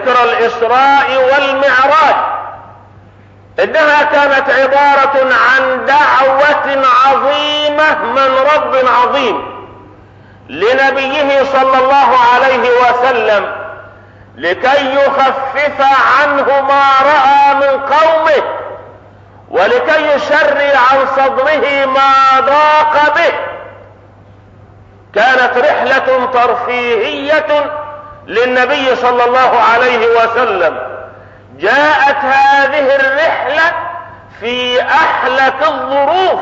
ذكر الإسراء والمعراج إنها كانت عبارة عن دعوة عظيمة من رب عظيم لنبيه صلى الله عليه وسلم لكي يخفف عنه ما رأى من قومه ولكي يشري عن صدره ما ضاق به. كانت رحلة ترفيهية للنبي صلى الله عليه وسلم. جاءت هذه الرحلة في أحلك الظروف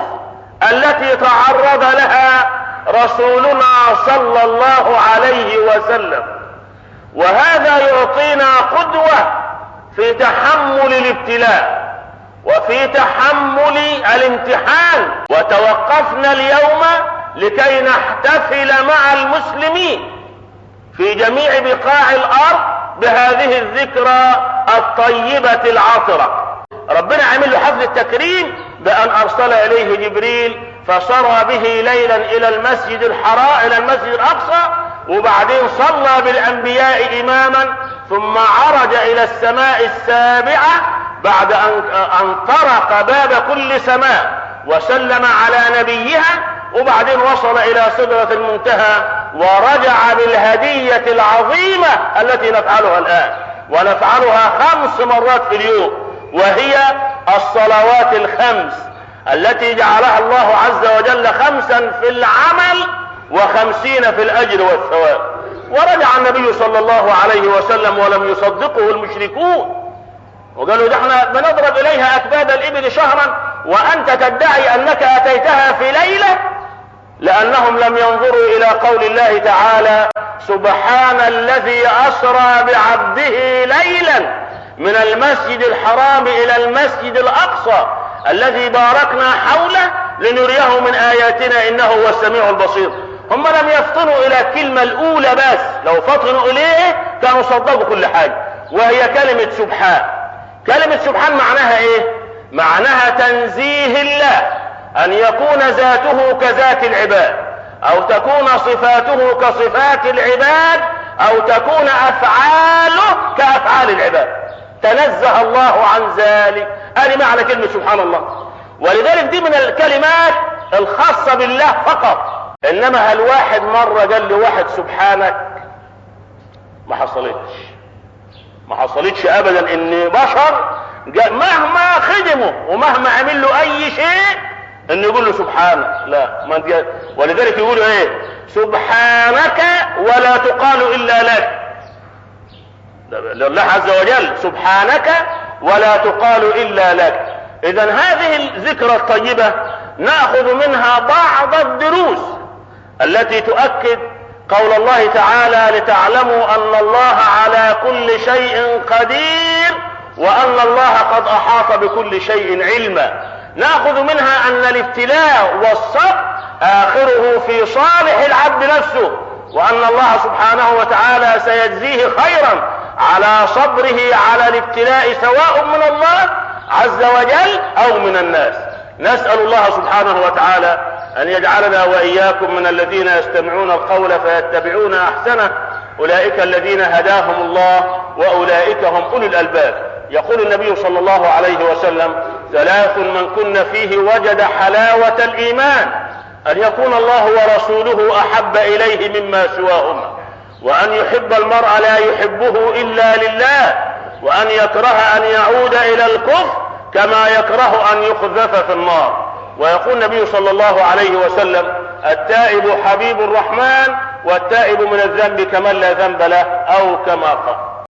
التي تعرض لها رسولنا صلى الله عليه وسلم، وهذا يعطينا قدوة في تحمل الابتلاء وفي تحمل الامتحان. وتوقفنا اليوم لكي نحتفل مع المسلمين في جميع بقاع الأرض بهذه الذكرى الطيبة العطرة. ربنا عمل له حفل التكريم بأن أرسل إليه جبريل فسرى به ليلا إلى المسجد الحرام إلى المسجد الأقصى، وبعدين صلى بالأنبياء إماما، ثم عرج إلى السماء السابعة بعد أن طرق باب كل سماء وسلم على نبيها، وبعدين وصل إلى سدرة المنتهى ورجع بالهدية العظيمة التي نفعلها الآن، ونفعلها 5 مرات في اليوم، وهي الصلوات الخمس التي جعلها الله عز وجل 5 في العمل و50 في الأجر والثواب. ورجع النبي صلى الله عليه وسلم ولم يصدقه المشركون، وقالوا ده احنا بنضرب إليها أكباد الإبل شهرا وأنت تدعي أنك أتيتها في ليلة، لأنهم لم ينظروا إلى قول الله تعالى: سبحان الذي أسرى بعبده ليلا من المسجد الحرام إلى المسجد الأقصى الذي باركنا حوله لنريه من آياتنا إنه هو السميع البصير. هم لم يفطنوا إلى الكلمة الأولى بس، لو فطنوا إليه كانوا صدقوا كل حاجة، وهي كلمة سبحان. كلمة سبحان معناها إيه؟ معناها تنزيه الله، أن يكون ذاته كذات العباد، أو تكون صفاته كصفات العباد، أو تكون أفعاله كأفعال العباد. تنزه الله عن ذلك. هذه معنى كلمة سبحان الله. ولذلك دي من الكلمات الخاصة بالله فقط. إنما هل واحد مرة قال لي واحد سبحانك؟ ما حصلتش أبدا إن بشر مهما خدمه ومهما عمل له أي شيء إن يقول له سبحانك. لا، ولذلك يقولوا إيه؟ سبحانك ولا تقال إلا لك. لله عز وجل سبحانك ولا تقال إلا لك. إذن هذه الذكرى الطيبة نأخذ منها بعض الدروس التي تؤكد قول الله تعالى: لتعلموا أن الله على كل شيء قدير وأن الله قد أحاط بكل شيء علما. نأخذ منها أن الابتلاء والصبر آخره في صالح العبد نفسه، وأن الله سبحانه وتعالى سيجزيه خيرا على صبره على الابتلاء، سواء من الله عز وجل أو من الناس. نسأل الله سبحانه وتعالى أن يجعلنا وإياكم من الذين يستمعون القول فيتبعون أحسنه، أولئك الذين هداهم الله وأولئك هم أولو الألباب. يقول النبي صلى الله عليه وسلم: 3 من كن فيه وجد حلاوة الإيمان: أن يكون الله ورسوله أحب إليه مما سواهما، وأن يحب المرء لا يحبه إلا لله، وأن يكره أن يعود إلى الكفر كما يكره أن يقذف في النار. ويقول النبي صلى الله عليه وسلم: التائب حبيب الرحمن، والتائب من الذنب كمن لا ذنب له، أو كما قال.